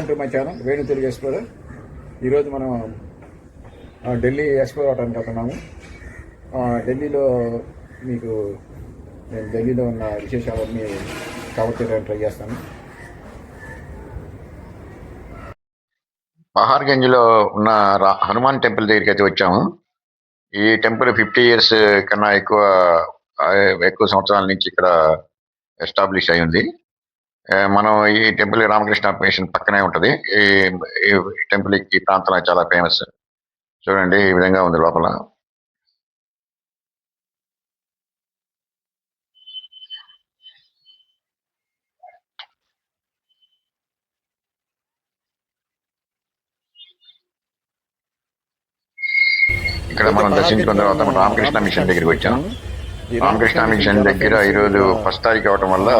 To my channel Venu Telugu explorer. ఈరోజు మనం Delhi explore అవడానికి వెళ్తున్నాము. ఢిల్లీలో మీకు నేను ఢిల్లీలో ఉన్న విశేషాలన్నీ కవర్ చేయడానికి ట్రై చేస్తాను. పహార్గంజ్లో ఉన్న హనుమాన్ టెంపుల్ దగ్గరికి అయితే వచ్చాము. ఈ టెంపుల్ 50 years కన్నా ఎక్కువ సంవత్సరాల నుంచి ఇక్కడ ఎస్టాబ్లిష్ అయి ఉంది. మనం ఈ టెంపుల్ రామకృష్ణ మిషన్ పక్కనే ఉంటుంది. ఈ టెంపుల్ ఈ ప్రాంతంలో చాలా ఫేమస్. చూడండి, ఈ విధంగా ఉంది లోపల. ఇక్కడ మనం దర్శించుకున్న తర్వాత మనం రామకృష్ణ మిషన్ దగ్గరికి వచ్చాం. రామకృష్ణ మిషన్ దగ్గర ఈరోజు 1st తారీఖు అవటం వల్ల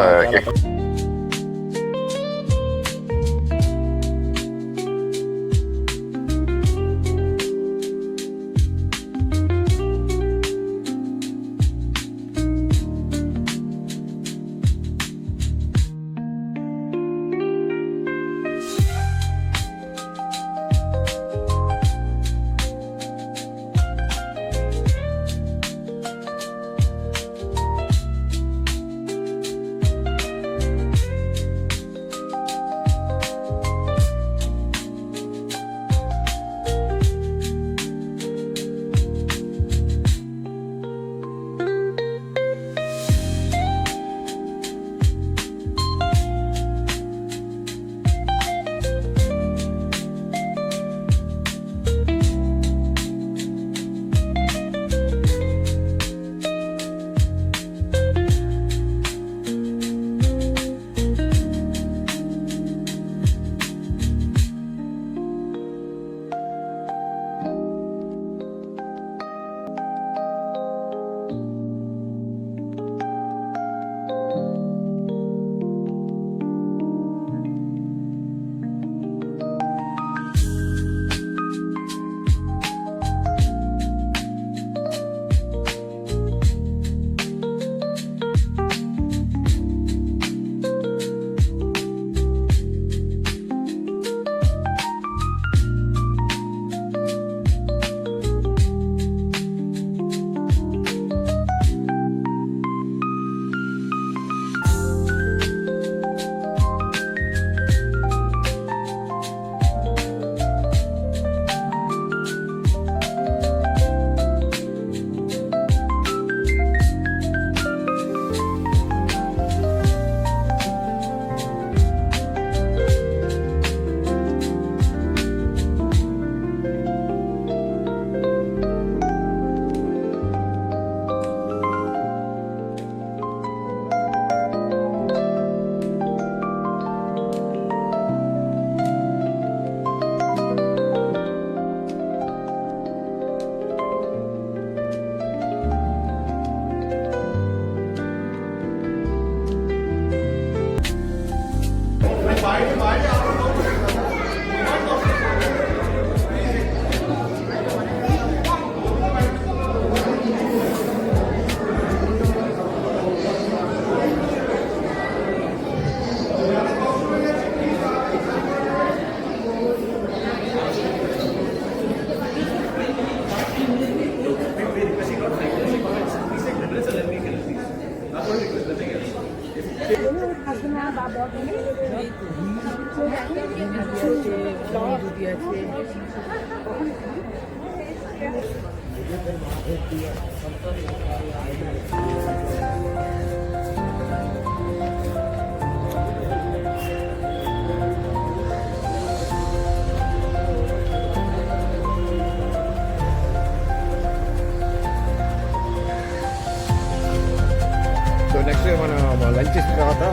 నెక్స్ట్ మనం లంచ్ చేసిన తర్వాత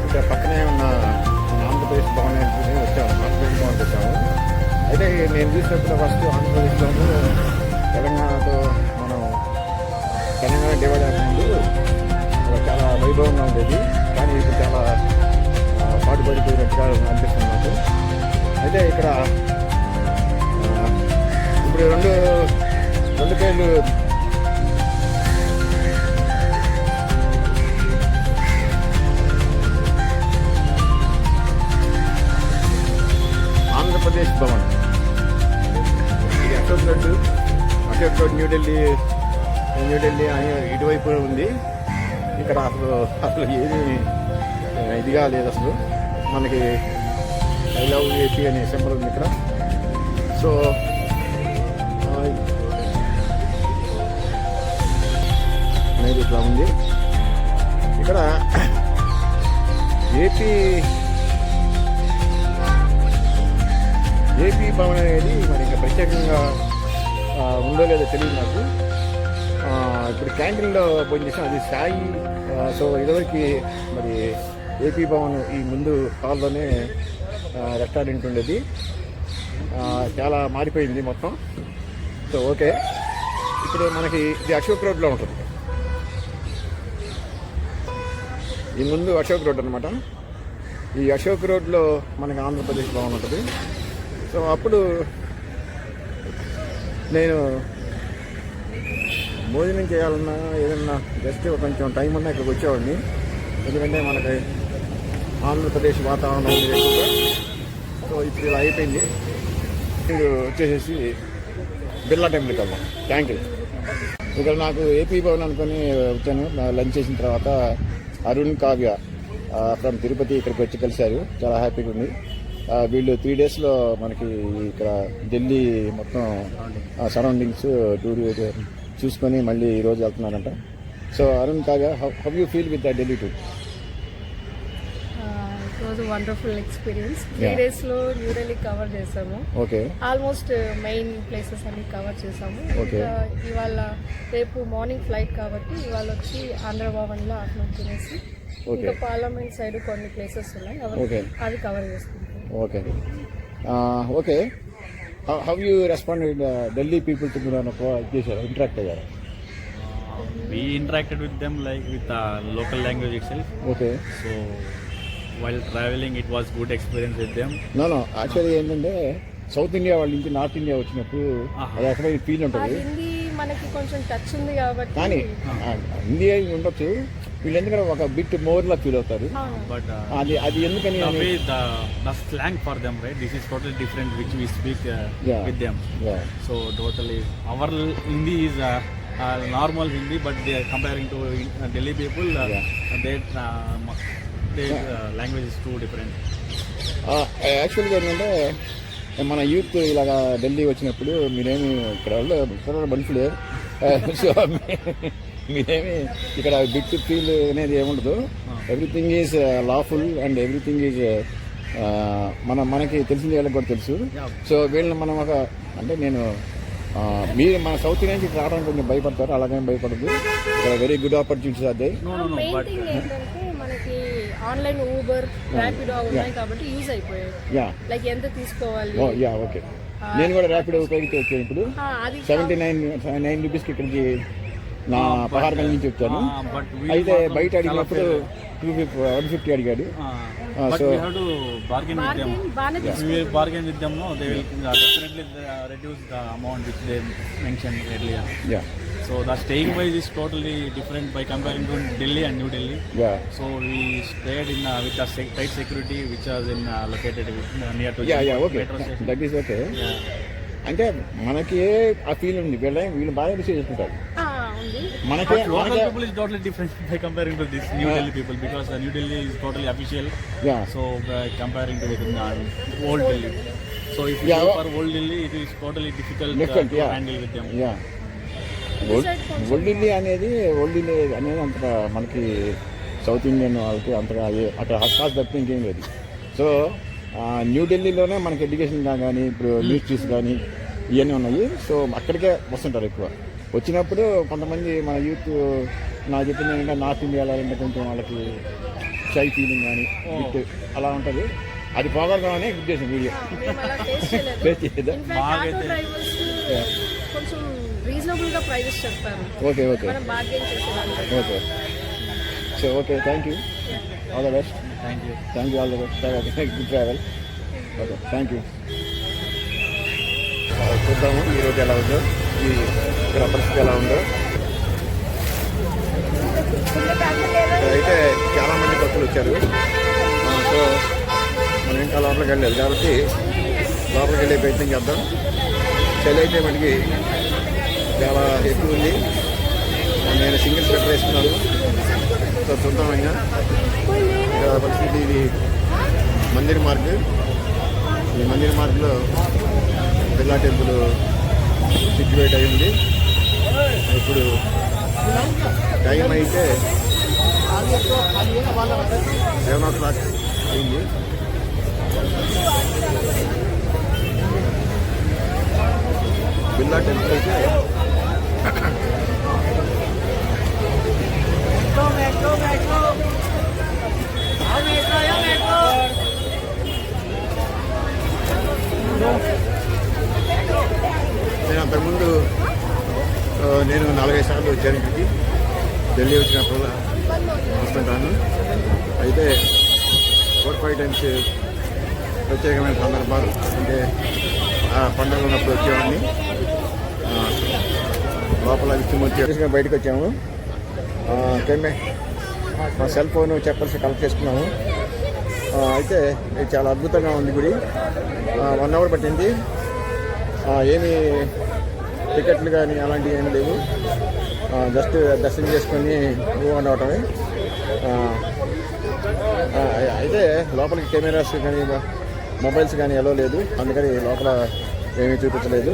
ఇక్కడ పక్కనే ఉన్న ఆంధ్రప్రదేశ్ భవన్ వచ్చాము. ఆంధ్రప్రదేశ్ భవన్ వచ్చాము. అయితే నేను చూసినప్పుడు ఫస్ట్ ఆంధ్రప్రదేశ్లోనూ తెలంగాణతో మనం తెలంగాణ డివైడ్ అవ్వకముందు చాలా వైభవంగా ఉండేది. కానీ ఇప్పుడు చాలా పాటుపడిపోయినట్టుగా అనిపిస్తుంది నాకు. అయితే ఇక్కడ ఇప్పుడు రెండు పేర్లు ఆంధ్రప్రదేశ్ భవన్. ఇది అశోక్ రోడ్ న్యూఢిల్లీ అని ఇటువైపు ఉంది. ఇక్కడ అసలు ఏమీ ఇదిగా లేదు. అసలు మనకి ఐ లవ్ ఏపీ అనే సింబల్ ఉంది ఇక్కడ. సో అనేది ఇట్లా ఉంది. ఇక్కడ ఏపీ భవన్ అనేది మరి ఇంకా ప్రత్యేకంగా ఉందో లేదో తెలియదు నాకు. ఇప్పుడు క్యాంటీన్లో భోజనం చేసాం, అది సాయి. సో ఇదివరకు మరి ఏపీ భవన్ ఈ ముందు హాల్లోనే రెస్టారెంట్ ఉండేది. చాలా మారిపోయింది మొత్తం. సో ఓకే, ఇప్పుడు మనకి ఇది అశోక్ రోడ్లో ఉంటుంది. ఈ ముందు అశోక్ రోడ్ అనమాట. ఈ అశోక్ రోడ్లో మనకి ఆంధ్రప్రదేశ్ భవన్ ఉంటుంది. సో అప్పుడు నేను భోజనం చేయాలన్నా ఏదన్నా జస్ట్ కొంచెం టైం ఉన్నా ఇక్కడికి వచ్చేవాడిని. ఎందుకంటే మనకి ఆంధ్రప్రదేశ్ వాతావరణం ఉంది ఎక్కువగా. సో ఇప్పుడు ఇలా అయిపోయింది. ఇప్పుడు వచ్చేసేసి బిర్లా టెంపుల్కి వెళ్దాం. Thank you. ఇక్కడ నాకు ఏపీ భవన్ అనుకొని వచ్చాను. లంచ్ చేసిన తర్వాత అరుణ్ కావ్య ఫ్రమ్ తిరుపతి ఇక్కడికి వచ్చి కలిశారు. చాలా హ్యాపీగా ఉంది. వీళ్ళు 3 daysలో మనకి ఇక్కడ ఢిల్లీ మొత్తం సరౌండింగ్స్ టూర్ చూసుకొని మళ్ళీ ఈరోజు వెళ్తున్నారంట. So Arun Kavya, how you feel with the Delhi tour? It was wonderful experience. 3 daysలో న్యూ ఢిల్లీ కవర్ చేసాము. ఓకే, ఆల్మోస్ట్ మెయిన్ ప్లేసెస్ అన్ని కవర్ చేసాము. Okay. ఇవాళ రేపు మార్నింగ్ ఫ్లైట్ కాబట్టి ఇవాళ వచ్చి ఆంధ్రభవన్లో ఆఫ్టర్నూన్ తినేసి Okay. ఇంకా పార్లమెంట్ సైడ్ కొన్ని ప్లేసెస్ ఉన్నాయి, Okay. అది కవర్ చేసుకుంటాం. Okay okay. How you responded Delhi పీపుల్తో మీరు చేశారు, ఇంటరాక్ట్ అయ్యారు? We interacted with them like with local language itself. Okay. So while traveling, it was good experience with them. No actually ఏంటంటే south India వాళ్ళ నుంచి north India వచ్చినప్పుడు అది రకమైన ఫీల్ ఆ ఉంటుంది. హిందీ మనకి కొంచెం టచ్ ఉంది కాబట్టి కానీ హిందీ ఉండొచ్చు, వీళ్ళు ఎందుకంటే ఒక బిట్ మోర్లా ఫీల్ అవుతారు. But అది ఎందుకని the way the slang for them, right? This is totally different which we speak Yeah. with them. Yeah. So totally, our Hindi is normal Hindi, but they are comparing to Delhi people. Their language is too different. యాక్చువల్గా ఏంటంటే మన youth ఇలాగా ఢిల్లీ వచ్చినప్పుడు మీరేమి ఇక్కడ మనుషులే. So మీరేమి ఇక్కడ బిట్ ఫీల్ అనేది ఏముండదు. Everything is lawful and everything is మనకి తెలిసిన వాళ్ళకి కూడా తెలుసు. సో వీళ్ళని మనం ఒక అంటే నేను మీరు మన సౌత్ ఇండియా నుంచి రావడానికి కొంచెం భయపడతారు, అలాగేం భయపడదు. ఇక్కడ వెరీ గుడ్ ఆపర్చునిటీస్ అదే. మెయిన్ థింగ్ ఏంటంటే మనకి ఆన్లైన్ ఊబర్, ర్యాపిడో ఉన్నాయి కాబట్టి యూజ్ అయిపోయాయి. యా లైక్ ఎంత తీసుకోవాలి. Yeah okay. నేను కూడా ర్యాపిడో ఉపయోగించి వచ్చాను. ఇప్పుడు అది 79 రూపీస్కి ఇక్కడికి నా పహార్గల్ నుంచి వచ్చాను. But we అయితే బయట అడిగినప్పుడు 150 అడిగాడు. but So we have to bargain with them. బాగానే If we bargain with them, no, they will definitely reduce the amount which they mentioned earlier. Yeah So the staying wise is totally different by comparing to Delhi and New Delhi. Yeah So we stayed in with the tight security which was in located near to yeah okay, metro station. That is okay. Yeah. అంటే మనకి ఆ feel ఉంది. వీళ్ళు బాగా receive చేసుకుంటారు. ఉంది. మనకే But local people is totally different by comparing to this New Delhi people because New Delhi is totally official. Yeah So comparing to with old Delhi. So if you Yeah, go for old Delhi, it is totally difficult to yeah handle with them. Yeah. Old Delhi అనేది అంతగా మనకి south Indian వాళ్ళకి అంతగా అక్కడ హక్కాస్ తప్పితే ఇంకేం లేదు. So new ఢిల్లీలోనే మనకి ఎడ్యుకేషన్ కానీ ఇప్పుడు యూనివర్సిటీస్ కానీ ఇవన్నీ ఉన్నాయి. సో అక్కడికే వస్తుంటారు ఎక్కువ. వచ్చినప్పుడు కొంతమంది మన యూత్ నాకు చెప్పింది ఏంటంటే నార్త్ ఇండియాలో అంటే కొంచెం వాళ్ళకి షై ఫీలింగ్ కానీ బిట్ అలా ఉంటుంది. అది పోగొడదామని ఉద్దేశం వీడియో. మేము అలా టేస్ట్ చేయలేదు. టేస్ట్ చేయలేదా? ఇన్ఫాక్ట్ ఆటో డ్రైవర్స్ కొంచెం రీజనబుల్ గా ప్రైజెస్ చెప్తారు. ఓకే ఓకే మనం బార్గెన్ చేసేదాన్ని. Okay. So okay, thank you, all the best. Thank you. Thank you, all the best, good travel. Okay, thank you. చూద్దాము ఈరోజు ఎలా ఉందో, ఈ ఇక్కడ పరిస్థితి ఎలా ఉందో. ఇక్కడైతే చాలామంది భక్తులు వచ్చారు. సో మనం ఇంకా లోపలికి వెళ్ళాలి కాబట్టి లోపలికి వెళ్ళే ప్రయత్నం చేద్దాం. చలి అయితే మనకి చాలా ఎక్కువ ఉంది. నేను సింగిల్ స్వెటర్ వేసుకున్నాను. సో చూద్దాం ఇంకా ఇక్కడ పరిస్థితి. ఇది మందిర్ మార్గ్. ఈ మందిర్ మార్గ్లో బిర్లా టెంపుల్ సిచ్యువేట్ అయి ఉంది. ఇప్పుడు టైం అయితే 7:00 అయింది. బిర్లా టెంపుల్ అయితే నేను అంతకుముందు నేను 4-5 సార్లు వచ్చాను ఇక్కడికి. ఢిల్లీ వచ్చినప్పుడు వస్తుంటాను. అయితే 4-5 టైమ్స్ ప్రత్యేకమైన సందర్భాలు అంటే పండుగ ఉన్నప్పుడు వచ్చేవాడిని. లోపల విష్ణుమూర్తి బయటకు వచ్చాము. మా సెల్ ఫోన్ చెప్పల్సి కలెక్ట్ చేసుకున్నాము. అయితే ఇది చాలా అద్భుతంగా ఉంది గుడి. 1 అవర్ పట్టింది. ఏమీ టికెట్లు కానీ అలాంటివి ఏమి లేవు. జస్ట్ దర్శనం చేసుకొని మూవ్ ఆన్ అవటమే. అయితే లోపలికి కెమెరాస్ కానీ మొబైల్స్ కానీ ఎలా లేదు, అందుకని లోపల ఏమీ చూపించలేదు.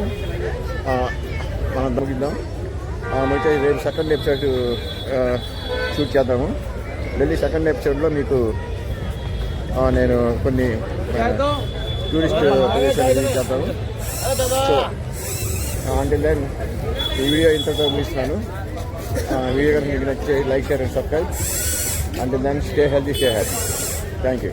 మనం దొరికిద్దాం. అయితే రేపు సెకండ్ ఎపిసోడ్ షూట్ చేద్దాము. ఢిల్లీ సెకండ్ ఎపిసోడ్లో మీకు నేను కొన్ని టూరిస్ట్ ప్రదేశాలు చేద్దాము. సో అంటే దెన్ ఈ వీడియో ఇంతతో ముగిస్తున్నాను. వీడియో కనుక మీకు నచ్చితే లైక్, షేర్ అండ్ సబ్స్క్రైబ్. అంటే then stay healthy, stay happy. Thank you.